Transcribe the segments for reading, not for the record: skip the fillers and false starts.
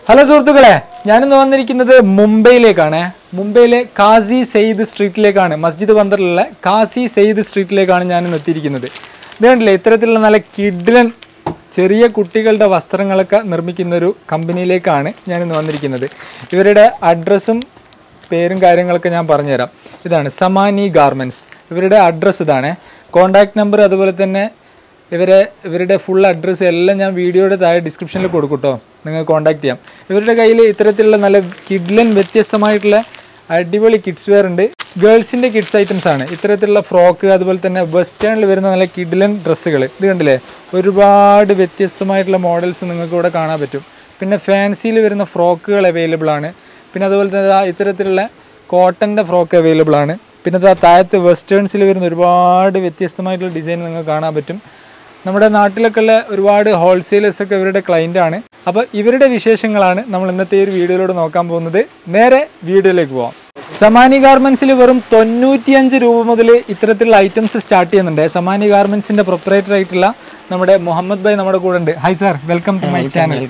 Hello സുഹൃത്തുക്കളെ, ഞാനിന്ന് വന്നിരിക്കുന്നത് മുംബൈയിലേക്കാണ്. മുംബൈയിലെ കാസി സെയ്ദ് സ്ട്രീറ്റിലേക്കാണ്. മസ്ജിദ് ബന്ദറിലുള്ള കാസി സെയ്ദ് സ്ട്രീറ്റിലേക്കാണ് ഞാനിന്ന് എത്തിയിരിക്കുന്നത്. ഇത് കണ്ടില്ലേ, ഇത്തരത്തിലുള്ള നല്ല കിഡിലൻ ചെറിയ കുട്ടികളുടെ വസ്ത്രങ്ങളൊക്കെ നിർമ്മിക്കുന്നൊരു കമ്പനിയിലേക്കാണ് ഞാനിന്ന് വന്നിരിക്കുന്നത്. ഇവരുടെ അഡ്രസ്സും പേരും കാര്യങ്ങളൊക്കെ ഞാൻ പറഞ്ഞുതരാം. ഇതാണ് സമാനി ഗാർമെൻറ്റ്സ്. ഇവരുടെ അഡ്രസ്സ് ഇതാണ്. കോൺടാക്റ്റ് നമ്പർ അതുപോലെ തന്നെ ഇവരുടെ ഫുൾ അഡ്രസ്സ് എല്ലാം ഞാൻ വീഡിയോയുടെ താഴെ ഡിസ്ക്രിപ്ഷനിൽ കൊടുക്കും കേട്ടോ, നിങ്ങൾക്ക് കോൺടാക്ട് ചെയ്യാം. ഇവരുടെ കയ്യിൽ ഇത്തരത്തിലുള്ള നല്ല കിഡ്ലൻ വ്യത്യസ്തമായിട്ടുള്ള അടിപൊളി കിഡ്സ് വെയർ ഉണ്ട്. ഗേൾസിൻ്റെ കിഡ്സ് ഐറ്റംസ് ആണ്. ഇത്തരത്തിലുള്ള ഫ്രോക്ക് അതുപോലെ തന്നെ വെസ്റ്റേണിൽ വരുന്ന നല്ല കിഡ്ലൻ ഡ്രസ്സുകൾ. ഇത് കണ്ടില്ലേ, ഒരുപാട് വ്യത്യസ്തമായിട്ടുള്ള മോഡൽസ് നിങ്ങൾക്ക് ഇവിടെ കാണാൻ പറ്റും. പിന്നെ ഫാൻസിയിൽ വരുന്ന ഫ്രോക്കുകൾ അവൈലബിൾ ആണ്. പിന്നെ അതുപോലെ തന്നെ ഇത്തരത്തിലുള്ള കോട്ടൻ്റെ ഫ്രോക്ക് അവൈലബിൾ ആണ്. പിന്നെ താഴത്ത് വെസ്റ്റേൺസിൽ വരുന്ന ഒരുപാട് വ്യത്യസ്തമായിട്ടുള്ള ഡിസൈൻ നിങ്ങൾക്ക് കാണാൻ പറ്റും. നമ്മുടെ നാട്ടിലൊക്കെ ഉള്ള ഒരുപാട് ഹോൾസെയിലേഴ്സൊക്കെ ഇവരുടെ ക്ലൈൻ്റാണ്. അപ്പോൾ ഇവരുടെ വിശേഷങ്ങളാണ് നമ്മൾ ഇന്നത്തെ ഒരു വീഡിയോയിലൂടെ നോക്കാൻ പോകുന്നത്. നേരെ വീഡിയോയിലേക്ക് പോകാം. സമാനി ഗാർമെൻറ്റ്സിൽ വെറും 95 രൂപ മുതൽ ഇത്തരത്തിലുള്ള ഐറ്റംസ് സ്റ്റാർട്ട് ചെയ്യുന്നുണ്ട്. സമാനി ഗാർമെൻറ്റ്സിൻ്റെ പ്രൊപ്പറേറ്റർ ആയിട്ടുള്ള നമ്മുടെ मोहम्मद भाई നമ്മുടെ കൂടെ ഉണ്ട്. Hi sir, welcome to my channel.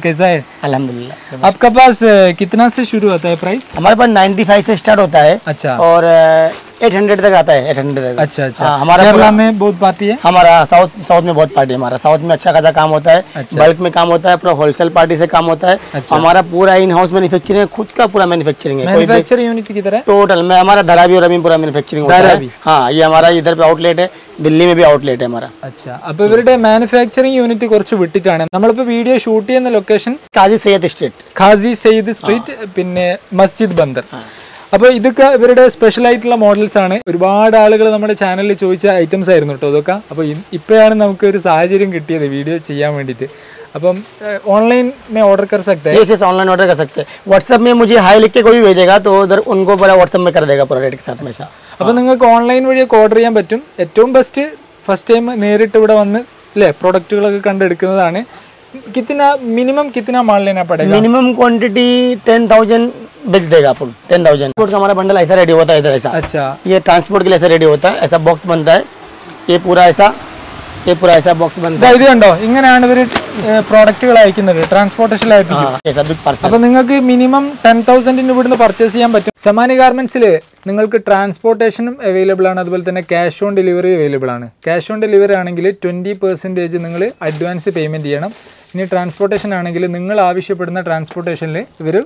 कैसा है? अल्हम्दुलिल्लाह. आपका पास कितना से शुरू होता है प्राइस? हमारे पास 95 से स्टार्ट होता है. अच्छा. और 800 तक आता है. 800 तक. अच्छा अच्छा. हमारा केरला में बहुत पार्टी है. हमारा साउथ में बहुत पार्टी है. हमारा साउथ में अच्छा खासा काम होता है. अच्छा. बल्क में काम होता है. पूरा होलसेल पार्टी से काम होता है. अच्छा. हमारा पूरा इन हाउस मैन्युफैक्चरिंग है. खुद का पूरा मैन्युफैक्चरिंग है. मैन्युफैक्चरिंग यूनिट की तरह टोटल में हमारा धारावी और अमीन पूरा मैन्युफैक्चरिंग होता है. हाँ, ये हमारा इधर पे आउटलेट है. दिल्ली में भी आउटलेट है हमारा. अच्छा. അപ്പോൾ ഇവരുടെ മാനുഫാക്ചറിംഗ് യൂണിറ്റ് കുറച്ച് വിട്ടിട്ടാണ് നമ്മളിപ്പോൾ വീഡിയോ ഷൂട്ട് ചെയ്യുന്ന location Kazi Sayed street. Kazi Sayed street, പിന്നെ മസ്ജിദ് ബന്ദർ. അപ്പോൾ ഇതൊക്കെ ഇവരുടെ സ്പെഷ്യൽ ആയിട്ടുള്ള മോഡൽസ് ആണ്. ഒരുപാട് ആളുകൾ നമ്മുടെ ചാനലിൽ ചോദിച്ച ഐറ്റംസ് ആയിരുന്നു കേട്ടോ ഇതൊക്കെ. അപ്പോൾ ഇപ്പോഴാണ് നമുക്ക് ഒരു സാഹചര്യം കിട്ടിയത് വീഡിയോ ചെയ്യാൻ വേണ്ടിയിട്ട്. അപ്പം ऑनलाइन में ऑर्डर कर सकते हैं? यस, ऑनलाइन ऑर्डर कर सकते हैं. व्हाट्सएप में मुझे हाई लिख के कोई भेजेगा तो उधर उनको पूरा व्हाट्सएप में कर देगा पूरा रेट के साथ में. അപ്പോൾ നിങ്ങൾക്ക് ഓൺലൈൻ വഴിയൊക്കെ ഓർഡർ ചെയ്യാൻ പറ്റും. ഏറ്റവും ബെസ്റ്റ് ഫസ്റ്റ് ടൈം നേരിട്ട് ഇവിടെ വന്ന് അല്ലേ പ്രൊഡക്റ്റുകളൊക്കെ കണ്ടെടുക്കുന്നതാണ്. मिनिमम कितना माल लेना पड़ेगा? मिनिमम क्वांटिटी 10,000 बेच देगा अपन. 10,000 ट्रांसपोर्ट का हमारा बंडल ऐसा रेडी होता है इधर ऐसा. अच्छा. ये ट्रांसपोर्ट के लिए ऐसा रेडी होता है. ऐसा बॉक्स बनता है. ये पूरा ऐसा बॉक्स बनता है. ഇത് കണ്ടോ, ഇങ്ങനെയാണ് ഇവർ പ്രോഡക്റ്റുകൾ അയക്കുന്നത്, ട്രാൻസ്പോർട്ടേഷൻ അയക്കും. അപ്പൊ നിങ്ങൾക്ക് മിനിമം 10,000 ഇവിടുന്ന് പർച്ചേസ് ചെയ്യാൻ പറ്റും. സമാനി ഗാർമെന്റ്സിൽ നിങ്ങൾക്ക് ട്രാൻസ്പോർട്ടേഷനും അവൈലബിൾ ആണ്. അതുപോലെ തന്നെ ക്യാഷ് ഓൺ ഡെലിവറി അവൈലബിൾ ആണ്. ക്യാഷ് ഓൺ ഡെലിവറി ആണെങ്കിൽ 20% നിങ്ങൾ അഡ്വാൻസ് പേയ്മെന്റ് ചെയ്യണം. ഇനി ട്രാൻസ്പോർട്ടേഷൻ ആണെങ്കിൽ നിങ്ങൾ ആവശ്യപ്പെടുന്ന ട്രാൻസ്പോർട്ടേഷനിൽ ഇവർ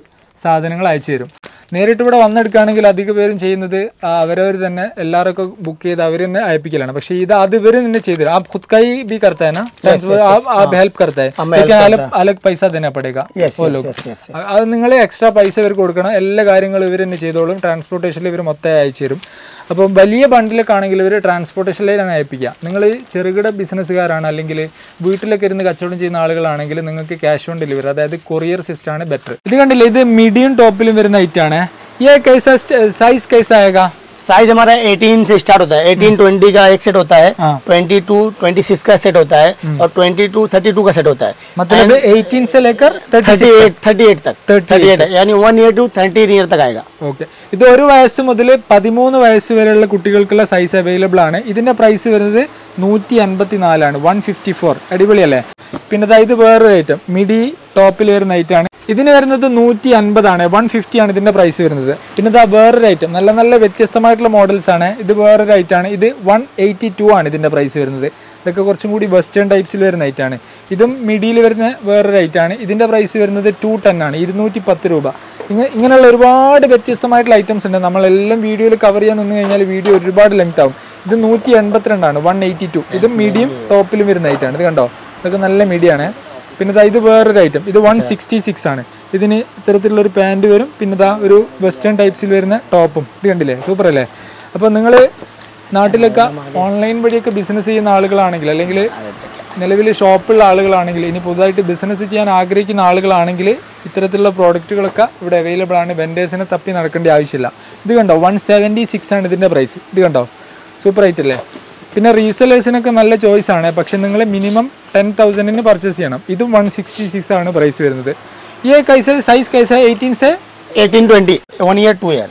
സാധനങ്ങൾ അയച്ചു തരും. നേരിട്ട് ഇവിടെ വന്നെടുക്കുകയാണെങ്കിൽ അധിക പേരും ചെയ്യുന്നത് അവരവർ തന്നെ എല്ലാവർക്കും ബുക്ക് ചെയ്ത് അവർ തന്നെ അയപ്പിക്കലാണ്. പക്ഷേ അത് ഇവർ തന്നെ ചെയ്തു തരും. आप खुद का ही भी करता है ना ट्रांसफर? आप हेल्प करता है, लेकिन अलग पैसा देना पड़ेगा वो लोग. അത് നിങ്ങൾ എക്സ്ട്രാ പൈസ ഇവർ കൊടുക്കണം. എല്ലാ കാര്യങ്ങളും ഇവർ തന്നെ ചെയ്തോളും. ട്രാൻസ്പോർട്ടേഷനിൽ ഇവർ മൊത്തം അയച്ചു തരും. അപ്പോൾ വലിയ ബണ്ടിലൊക്കെ ആണെങ്കിൽ ഇവർ ട്രാൻസ്പോർട്ടേഷനിലാണ് അയപ്പിക്കുക. നിങ്ങൾ ചെറുകിട ബിസിനസ്സുകാരാണ് അല്ലെങ്കിൽ വീട്ടിലൊക്കെ ഇരുന്ന് കച്ചവടം ചെയ്യുന്ന ആളുകളാണെങ്കിൽ നിങ്ങൾക്ക് ക്യാഷ് ഓൺ ഡെലിവറി, അതായത് കൊറിയർ സിസ്റ്റം ആണ് ബെറ്റർ. ഇത് കണ്ടില്ലേ, ഇത് മീഡിയം ടോപ്പിലും വരുന്ന ഐറ്റം ആണ്. ये कैसा साइज कैसा आएगा? साइज हमारा 18 से स्टार्ट होता है. 18-20 का एक सेट होता है. 22-26 का सेट होता है. और 22-32 का सेट होता है. मतलब 18 से लेकर 38 तक. 38 यानी 1 year to 13 year तक आएगा. ഓക്കെ. ഇത് 1 വയസ്സ് മുതൽ 13 വയസ്സ് വരെയുള്ള കുട്ടികൾക്കുള്ള സൈസ് അവൈലബിൾ ആണ്. ഇതിന്റെ പ്രൈസ് വരുന്നത് 154 ആണ്. 154. അടിപൊളിയല്ലേ? പിന്നെ ഇത് വേറൊരു ഐറ്റം മിഡി ടോപ്പിൽ വരുന്ന ഐറ്റം ആണ്. ഇതിന് വരുന്നത് 150 ആണ്. 150 ആണ് ഇതിന്റെ പ്രൈസ് വരുന്നത്. പിന്നെ വേറൊരു ഐറ്റം, നല്ല നല്ല വ്യത്യസ്തമായിട്ടുള്ള മോഡൽസ് ആണ്. ഇത് വേറൊരു ഐറ്റം ആണ്. ഇത് 182 ആണ് ഇതിന്റെ പ്രൈസ് വരുന്നത്. ഇതൊക്കെ കുറച്ചും കൂടി വെസ്റ്റേൺ ടൈപ്സിൽ വരുന്ന ഐറ്റം ആണ്. ഇതും മിഡിയിൽ വരുന്ന വേറൊരു ഐറ്റം ആണ്. ഇതിന്റെ പ്രൈസ് വരുന്നത് 210 ആണ്. 210 രൂപ. ഇങ്ങനെയുള്ള ഒരുപാട് വ്യത്യസ്തമായിട്ടുള്ള ഐറ്റംസ് ഉണ്ട്. നമ്മളെല്ലാം വീഡിയോയിൽ കവർ ചെയ്യാൻ നിന്ന് കഴിഞ്ഞാൽ വീഡിയോ ഒരുപാട് ലെങ്ത് ആവും. ഇത് 182 ആണ്. 182. ഇത് മീഡിയം ടോപ്പിലും വരുന്ന ഐറ്റം ആണ്. ഇത് കണ്ടോ, ഇതൊക്കെ നല്ല മീഡിയാണ്. പിന്നെ ഇത് വേറൊരു ഐറ്റം. ഇത് 166 ആണ്. ഇതിന് ഇത്തരത്തിലുള്ള ഒരു പാൻറ് വരും. പിന്നെ ഒരു വെസ്റ്റേൺ ടൈപ്സിൽ വരുന്ന ടോപ്പും. ഇത് കണ്ടില്ലേ, സൂപ്പർ അല്ലേ? അപ്പോൾ നിങ്ങൾ നാട്ടിലൊക്കെ ഓൺലൈൻ വഴിയൊക്കെ ബിസിനസ് ചെയ്യുന്ന ആളുകളാണെങ്കിൽ, അല്ലെങ്കിൽ നിലവിൽ ഷോപ്പുള്ള ആളുകളാണെങ്കിൽ, ഇനി പുതുതായിട്ട് ബിസിനസ് ചെയ്യാൻ ആഗ്രഹിക്കുന്ന ആളുകളാണെങ്കിൽ ഇത്തരത്തിലുള്ള പ്രോഡക്റ്റുകളൊക്കെ ഇവിടെ അവൈലബിൾ ആണ്. വെൻഡേഴ്സിനെ തപ്പി നടക്കേണ്ട ആവശ്യമില്ല. ഇത് കണ്ടോ, 176 ആണ് ഇതിൻ്റെ പ്രൈസ്. ഇത് കണ്ടോ, സൂപ്പർ ആയിട്ടല്ലേ? പിന്നെ റീസെലേഴ്സിനൊക്കെ നല്ല ചോയ്സ് ആണ്. പക്ഷെ നിങ്ങൾ മിനിമം 10,000 പർച്ചേസ് ചെയ്യണം. ഇതും 166 ആണ് പ്രൈസ് വരുന്നത്. ഈ സൈസ് कैसा है? 18 से 18-20 1 year 2 year.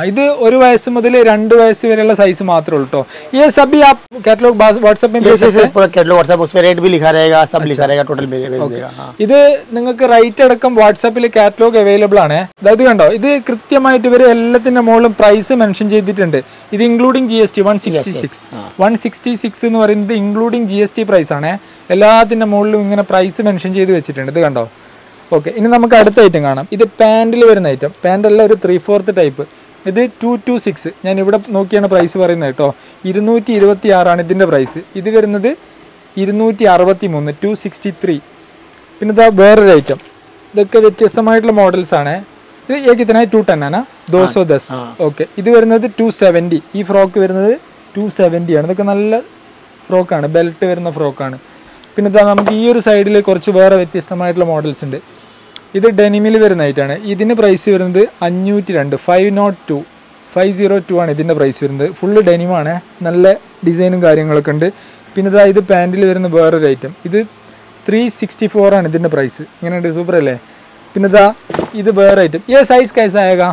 ഇത് 1 വയസ്സ് മുതൽ 2 വയസ്സ് വരെയുള്ള സൈസ് മാത്രമേ ഉള്ളൂ ട്ടോ. ये सभी आप कैटलॉग WhatsApp में भेज सकते हैं. पूरा कैटलॉग WhatsApp उसमें रेट भी लिखा रहेगा, सब लिखा रहेगा, टोटल भेज देगा. ഇത് നിങ്ങൾക്ക് റൈറ്റ് അടക്കം വാട്സാപ്പിൽ കാറ്റലോഗ് അവൈലബിൾ ആണ്. അതായത് കണ്ടോ, ഇത് കൃത്യമായിട്ട് ഇവർ എല്ലാത്തിന്റെ മുകളിലും പ്രൈസ് മെൻഷൻ ചെയ്തിട്ടുണ്ട്. ഇത് ഇൻക്ലൂഡിംഗ് GST 166 എന്ന് പറയുന്നത് ഇൻക്ലൂഡിംഗ് GST പ്രൈസ് ആണ്. എല്ലാത്തിന്റെ മുകളിലും ഇങ്ങനെ പ്രൈസ് മെൻഷൻ ചെയ്ത് വെച്ചിട്ടുണ്ട്. ഇത് കണ്ടോ. ഓക്കെ, ഇനി നമുക്ക് അടുത്ത ഐറ്റം കാണാം. ഇത് പാൻറ്റിൽ വരുന്ന ഐറ്റം. പാൻ്റല്ല, ഒരു 3/4 ടൈപ്പ്. ഇത് 226. ഞാൻ ഇവിടെ നോക്കിയാണ് പ്രൈസ് പറയുന്നത് കേട്ടോ. 226 ഇതിൻ്റെ പ്രൈസ്. ഇത് വരുന്നത് 263, 263. പിന്നെ ഇതാ വേറൊരു ഐറ്റം. ഇതൊക്കെ വ്യത്യസ്തമായിട്ടുള്ള മോഡൽസ് ആണ്. ഇത് ഏകത്തിനായി 210 ആണ്, 210. ഓക്കെ, ഇത് വരുന്നത് 270. ഈ ഫ്രോക്ക് വരുന്നത് 270 ആണ്. ഇതൊക്കെ നല്ല ഫ്രോക്കാണ്, ബെൽറ്റ് വരുന്ന ഫ്രോക്കാണ്. പിന്നെ ഇതാ നമുക്ക് ഈ ഒരു സൈഡിൽ കുറച്ച് വേറെ വ്യത്യസ്തമായിട്ടുള്ള മോഡൽസ് ഉണ്ട്. ഇത് ഡെനിമിൽ വരുന്ന ഐറ്റാണ്. ഇതിന് പ്രൈസ് വരുന്നത് 502, 502 ആണ് ഇതിൻ്റെ പ്രൈസ് വരുന്നത്. ഫുള്ള് ഡെനിമാണ്, നല്ല ഡിസൈനും കാര്യങ്ങളൊക്കെ ഉണ്ട്. പിന്നെ ഇതാ ഇത് പാൻറ്റിൽ വരുന്ന വേറൊരു ഐറ്റം. ഇത് 364 ആണ് ഇതിൻ്റെ പ്രൈസ്. ഇങ്ങനെയുണ്ട്, സൂപ്പർ അല്ലേ. പിന്നെ ഇതാ ഇത് വേറെ ഐറ്റം. ये साइज कैसा आएगा?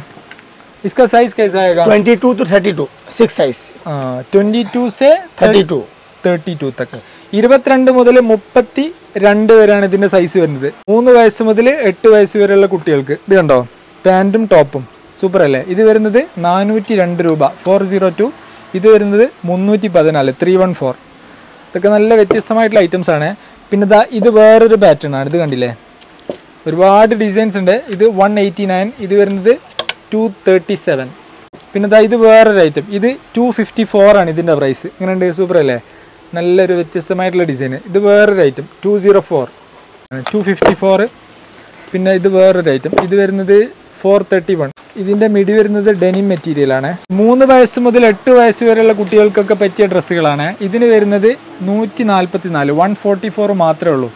इसका साइज कैसा आएगा? 22 to 32, 6 साइज. 22 से 32 തക്ക്. 22 മുതൽ 32 വരെയാണ് ഇതിന്റെ സൈസ് വരുന്നത്. 3 വയസ്സ് മുതൽ 8 വയസ്സ് വരെയുള്ള കുട്ടികൾക്ക്. ഇത് കണ്ടോ, പാൻറ്റും ടോപ്പും സൂപ്പർ അല്ലേ. ഇത് വരുന്നത് 402 രൂപ, 402. ഇത് വരുന്നത് 314, 314. ഇതൊക്കെ നല്ല വ്യത്യസ്തമായിട്ടുള്ള ഐറ്റംസ് ആണ്. പിന്നെ ഇതാ ഇത് വേറൊരു പാറ്റേൺ ആണ്. ഇത് കണ്ടില്ലേ, ഒരുപാട് ഡിസൈൻസ് ഉണ്ട്. ഇത് 189, ഇത് വരുന്നത് 237. പിന്നെ ഇതാ ഇത് വേറൊരു ഐറ്റം. ഇത് 254 ആണ് ഇതിൻ്റെ പ്രൈസ്. ഇങ്ങനെയുണ്ട്, സൂപ്പർ അല്ലേ. നല്ലൊരു വ്യത്യസ്തമായിട്ടുള്ള ഡിസൈൻ. ഇത് വേറൊരു ഐറ്റം 204, 254. പിന്നെ ഇത് വേറൊരു ഐറ്റം. ഇത് വരുന്നത് 431. ഇതിൻ്റെ മിഡി വരുന്നത് ഡെനിം മെറ്റീരിയലാണ്. 3 വയസ്സ് മുതൽ 8 വയസ്സ് വരെയുള്ള കുട്ടികൾക്കൊക്കെ പറ്റിയ ഡ്രസ്സുകളാണ്. ഇതിന് വരുന്നത് 144, 144 മാത്രമേ ഉള്ളൂ.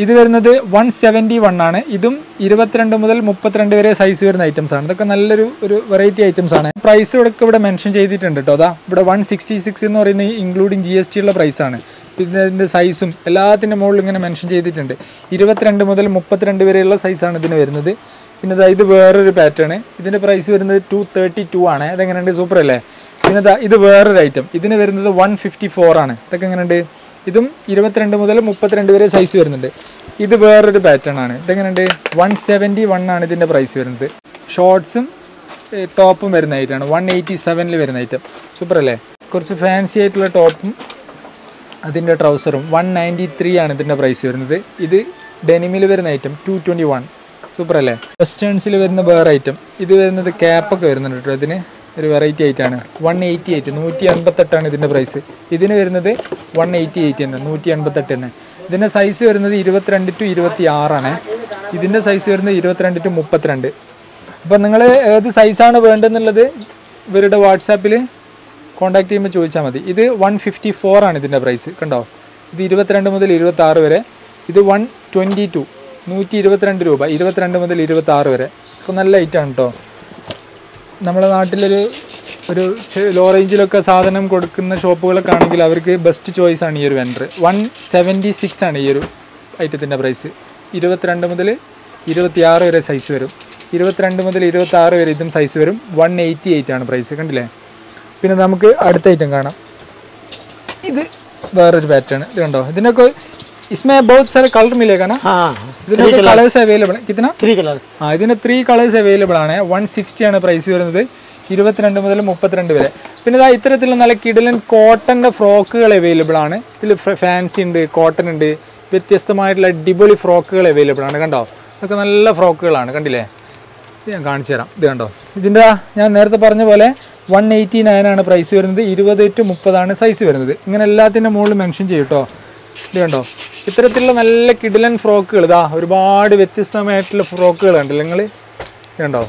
ഇത് വരുന്നത് 171 ആണ്. ഇതും 22 മുതൽ 32 വരെ സൈസ് വരുന്ന ഐറ്റംസ് ആണ്. ഇതൊക്കെ നല്ലൊരു വെറൈറ്റി ഐറ്റംസ് ആണ്. പ്രൈസ് ഇവിടെ മെൻഷൻ ചെയ്തിട്ടുണ്ട് കേട്ടോ. അതാ ഇവിടെ 166 എന്ന് പറയുന്നത് ഇൻക്ലൂഡിങ് GST ഉള്ള പ്രൈസാണ്. പിന്നെ ഇതിൻ്റെ സൈസും എല്ലാത്തിൻ്റെ മുകളിൽ ഇങ്ങനെ മെൻഷൻ ചെയ്തിട്ടുണ്ട്. 22 മുതൽ 32 വരെയുള്ള സൈസാണ് ഇതിന് വരുന്നത്. പിന്നെ ഇതാ ഇത് വേറൊരു പാറ്റേൺ. ഇതിൻ്റെ പ്രൈസ് വരുന്നത് 232 ആണ്. ഇതെങ്ങനെയുണ്ട്, സൂപ്പർ അല്ലേ. പിന്നെ ഇതാ ഇത് വേറൊരു ഐറ്റം. ഇതിന് വരുന്നത് 154 ആണ്. ഇതൊക്കെ എങ്ങനെയുണ്ട്. ഇതും 22 മുതൽ 32 വരെ സൈസ് വരുന്നുണ്ട്. ഇത് വേറൊരു പാറ്റേൺ ആണ്. ഇതെങ്ങനെയുണ്ട്, 171 ആണ് ഇതിൻ്റെ പ്രൈസ് വരുന്നത്. ഷോർട്ട്സും ടോപ്പും വരുന്ന ഐറ്റമാണ്. 187 വരുന്ന ഐറ്റം, സൂപ്പർ അല്ലേ. കുറച്ച് ഫാൻസി ആയിട്ടുള്ള ടോപ്പും അതിൻ്റെ ട്രൗസറും 193 ആണ് ഇതിൻ്റെ പ്രൈസ് വരുന്നത്. ഇത് ഡെനിമിൽ വരുന്ന ഐറ്റം 221, സൂപ്പർ അല്ലേ. വെസ്റ്റേൺസിൽ വരുന്ന വേറെ ഐറ്റം. ഇത് വരുന്നത് ക്യാപ്പൊക്കെ വരുന്നുണ്ട് കേട്ടോ. ഇതിന് ഒരു വെറൈറ്റി ആയിട്ടാണ്. 188, 188 ആണ് ഇതിൻ്റെ പ്രൈസ്. ഇതിന് വരുന്നത് 188 തന്നെ, 188 തന്നെ. ഇതിൻ്റെ സൈസ് വരുന്നത് 22 to 26 ആണ്. ഇതിൻ്റെ സൈസ് വരുന്നത് 22 to 32. അപ്പോൾ നിങ്ങൾ ഏത് സൈസാണ് വേണ്ടതെന്നുള്ളത് ഇവരുടെ വാട്സാപ്പിൽ കോൺടാക്ട് ചെയ്യുമ്പോൾ ചോദിച്ചാൽ മതി. ഇത് 154 ആണ് ഇതിൻ്റെ പ്രൈസ്. കണ്ടോ, ഇത് 22 മുതൽ 26 വരെ. ഇത് 122, 122 രൂപ, 22 മുതൽ 26 വരെ. അപ്പോൾ നല്ല ഐറ്റമാണ് കേട്ടോ. നമ്മുടെ നാട്ടിലൊരു ലോ റേഞ്ചിലൊക്കെ സാധനം കൊടുക്കുന്ന ഷോപ്പുകളൊക്കെ ആണെങ്കിൽ അവർക്ക് ബെസ്റ്റ് ചോയ്സ് ആണ് ഈ ഒരു വെൻഡർ. 176 ആണ് ഈ ഒരു ഐറ്റത്തിൻ്റെ പ്രൈസ്. 22 മുതൽ 26 വരെ സൈസ് വരും. 22 മുതൽ 26 വരെ ഇതും സൈസ് വരും. 188 ആണ് പ്രൈസ്. കണ്ടില്ലേ. പിന്നെ നമുക്ക് അടുത്ത ഐറ്റം കാണാം. ഇത് വേറൊരു പാറ്റേൺ. ഇത് കണ്ടോ, ഇതിനൊക്കെ इसमें बहुत सारे कलर मिलेगा ना? ഇതിനൊക്കെ കളേഴ്സ് അവൈലബിൾ. കിतना? 3 colors. ഇതിന് 3 കളേഴ്സ് അവൈലബിൾ ആണ്. 160 ആണ് പ്രൈസ് വരുന്നത്. 22 മുതൽ 32 വരെ. പിന്നെ ഇതാ ഇത്തരത്തിലുള്ള നല്ല കിടിലൻ കോട്ടൻ്റെ ഫ്രോക്കുകൾ അവൈലബിൾ ആണ്. ഇതിൽ ഫാൻസി ഉണ്ട്, കോട്ടൺ ഉണ്ട്, വ്യത്യസ്തമായിട്ടുള്ള അടിപൊളി ഫ്രോക്കുകൾ അവൈലബിൾ ആണ്. കണ്ടോ, ഇതൊക്കെ നല്ല ഫ്രോക്കുകളാണ്. കണ്ടില്ലേ, ഇത് ഞാൻ കാണിച്ചു തരാം. ഇത് കണ്ടോ, ഇതിൻ്റെ ഞാൻ നേരത്തെ പറഞ്ഞ പോലെ 189 ആണ് പ്രൈസ് വരുന്നത്. 20 to 30 ആണ് സൈസ് വരുന്നത്. ഇങ്ങനെ എല്ലാത്തിൻ്റെ മുകളിൽ മെൻഷൻ ചെയ്യും കേട്ടോ. ഇത് കണ്ടോ, ഇത്തരത്തിലുള്ള നല്ല കിടിലൻ ഫ്രോക്കുകൾ. ഇതാ ഒരുപാട് വ്യത്യസ്തമായിട്ടുള്ള ഫ്രോക്കുകൾ കണ്ടില്ല നിങ്ങൾ. കണ്ടോ,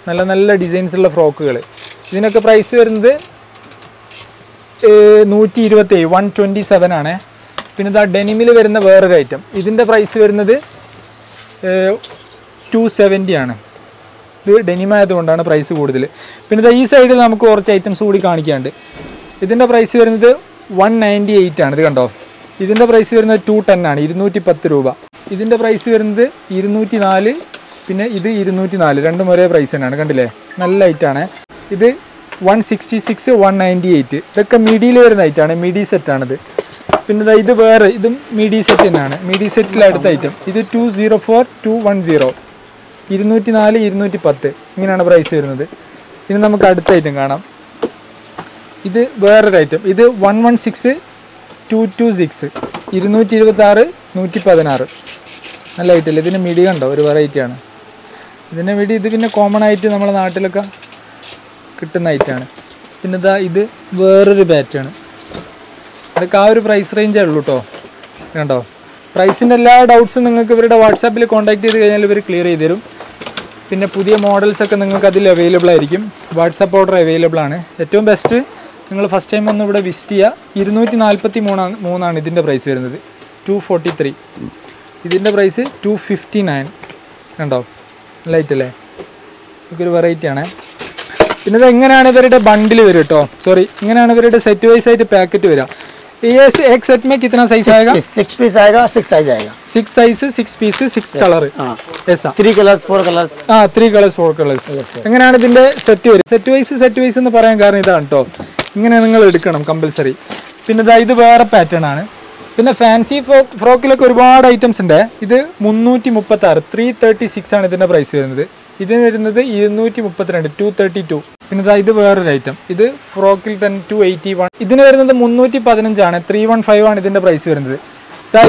നല്ല നല്ല ഡിസൈൻസുള്ള ഫ്രോക്കുകൾ. ഇതിനൊക്കെ പ്രൈസ് വരുന്നത് 127, 127 ആണ്. പിന്നെ ഇതാ ഡെനിമിൽ വരുന്ന വേറൊരു ഐറ്റം. ഇതിൻ്റെ പ്രൈസ് വരുന്നത് 270 ആണ്. ഇത് ഡെനിമായതുകൊണ്ടാണ് പ്രൈസ് കൂടുതൽ. പിന്നെ ഇതാ ഈ സൈഡിൽ നമുക്ക് കുറച്ച് ഐറ്റംസ് കൂടി കാണിക്കാണ്ട്. ഇതിൻ്റെ പ്രൈസ് വരുന്നത് 198 ആണ്. ഇത് കണ്ടോ, ഇതിൻ്റെ പ്രൈസ് വരുന്നത് 210 ആണ്, 210 രൂപ. ഇതിൻ്റെ പ്രൈസ് വരുന്നത് 204. പിന്നെ ഇത് 204. രണ്ടും ഒരേ പ്രൈസ് തന്നെയാണ്. കണ്ടില്ലേ, നല്ല ഐറ്റാണ്. ഇത് 166 198 ഇതൊക്കെ മിഡിയിൽ വരുന്ന ഐറ്റമാണ്, മിഡി സെറ്റാണിത്. പിന്നെ ഇത് വേറെ ഇതും മിഡി സെറ്റ് തന്നെയാണ്, മിഡി സെറ്റിലെ അടുത്ത ഐറ്റം. ഇത് 204 210 204 210 ഇങ്ങനെയാണ് പ്രൈസ് വരുന്നത്. ഇനി നമുക്ക് അടുത്ത ഐറ്റം കാണാം. ഇത് വേറൊരു ഐറ്റം. ഇത് 116 226 226 116 നല്ല ഐറ്റമല്ലേ. ഇതിന് മിഡി കണ്ടോ, ഒരു വെറൈറ്റിയാണ് ഇതിൻ്റെ മിഡി. ഇത് പിന്നെ കോമൺ ആയിട്ട് നമ്മുടെ നാട്ടിലൊക്കെ കിട്ടുന്ന ഐറ്റമാണ്. പിന്നെ ഇത് വേറൊരു പാറ്റേൺ. അതൊക്കെ ആ ഒരു പ്രൈസ് റേഞ്ചേ ഉള്ളൂ കേട്ടോ. കണ്ടോ, പ്രൈസിൻ്റെ എല്ലാ ഡൗട്ട്സും നിങ്ങൾക്ക് ഇവരുടെ വാട്സാപ്പിൽ കോൺടാക്ട് ചെയ്ത് കഴിഞ്ഞാൽ ഇവർ ക്ലിയർ ചെയ്ത് തരും. പിന്നെ പുതിയ മോഡൽസൊക്കെ നിങ്ങൾക്ക് അതിൽ അവൈലബിൾ ആയിരിക്കും. വാട്സാപ്പ് ഓർഡർ അവൈലബിൾ ആണ്. ഏറ്റവും ബെസ്റ്റ് നിങ്ങൾ ഫസ്റ്റ് ടൈം ഒന്ന് ഇവിടെ വിസിറ്റ് ചെയ്യുക. 243 ഇതിൻ്റെ പ്രൈസ് വരുന്നത്. 243 ഇതിൻ്റെ പ്രൈസ് 259. കണ്ടോ, ലൈറ്റല്ലേ, ഇതൊക്കെ ഒരു വെറൈറ്റി ആണ്. പിന്നെ ഇത് എങ്ങനെയാണ് ഇവരുടെ ബണ്ടിൽ വരും കേട്ടോ, സോറി ഇങ്ങനെയാണ് ഇവരുടെ സെറ്റ് വൈസ് ആയിട്ട് പാക്കറ്റ് വരിക. ये एक सेट में कितना साइज आएगा? 6 पीस आएगा, 6 साइज आएगा. 6 साइज, 6 पीस, 6 कलर. ऐसा 3 कलर्स 4 कलर्स. 3 colours 4 colours. എങ്ങനെയാണ് ഇതിന്റെ സെറ്റ് വരും? സെറ്റ് വൈസ് എന്ന് പറയാൻ കാരണം ഇതാണ് കേട്ടോ, ഇങ്ങനെ നിങ്ങൾ എടുക്കണം കമ്പൽസറി. പിന്നെ ഇത് വേറെ പാറ്റേൺ ആണ്. പിന്നെ ഫാൻസി ഫ്രോക്കിലൊക്കെ ഒരുപാട് ഐറ്റംസ് ഉണ്ട്. ഇത് 336 336 ആണ് ഇതിന്റെ പ്രൈസ് വരുന്നത്. ഇതിന് വരുന്നത് 232 232. പിന്നെ ഇത് വേറൊരു ഐറ്റം. ഇത് ഫ്രോക്കിൽ തന്നെ 281. ഇതിന് വരുന്നത് 315 ആണ്. 315 ആണ് ഇതിന്റെ പ്രൈസ് വരുന്നത്.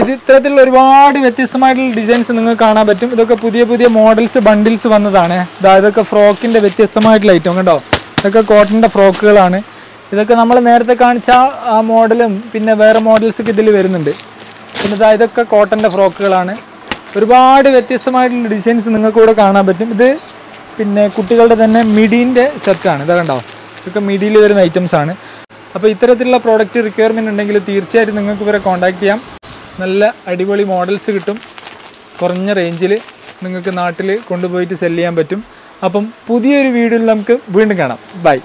ഇത് ഇത്തരത്തിലുള്ള ഒരുപാട് വ്യത്യസ്തമായിട്ടുള്ള ഡിസൈൻസ് നിങ്ങൾക്ക് കാണാൻ പറ്റും. ഇതൊക്കെ പുതിയ പുതിയ മോഡൽസ് ബണ്ടിൽസ് വന്നതാണ്. ഇതൊക്കെ ഫ്രോക്കിന്റെ വ്യത്യസ്തമായിട്ടുള്ള ഐറ്റം കണ്ടോ, ഇതൊക്കെ കോട്ടന്റെ ഫ്രോക്കുകളാണ്. ഇതൊക്കെ നമ്മൾ നേരത്തെ കാണിച്ച ആ മോഡലും പിന്നെ വേറെ മോഡൽസൊക്കെ ഇതിൽ വരുന്നുണ്ട്. പിന്നെ ഇതൊക്കെ കോട്ടന്റെ ഫ്രോക്കുകളാണ്. ഒരുപാട് വ്യത്യസ്തമായിട്ടുള്ള ഡിസൈൻസ് നിങ്ങൾക്ക് ഇവിടെ കാണാൻ പറ്റും. ഇത് പിന്നെ കുട്ടികളുടെ തന്നെ മിഡീൻ്റെ സെറ്റാണ്. ഇതാ കണ്ടോ, ഇതൊക്കെ മിഡിയിൽ വരുന്ന ഐറ്റംസ് ആണ്. അപ്പോൾ ഇത്തരത്തിലുള്ള പ്രോഡക്റ്റ് റിക്വയർമെൻറ്റ് ഉണ്ടെങ്കിൽ തീർച്ചയായിട്ടും നിങ്ങൾക്ക് ഇവരെ കോൺടാക്ട് ചെയ്യാം. നല്ല അടിപൊളി മോഡൽസ് കിട്ടും. കുറഞ്ഞ റേഞ്ചിൽ നിങ്ങൾക്ക് നാട്ടിൽ കൊണ്ടുപോയിട്ട് സെല് ചെയ്യാൻ പറ്റും. അപ്പം പുതിയൊരു വീഡിയോയിൽ നമുക്ക് വീണ്ടും കാണാം. ബൈ.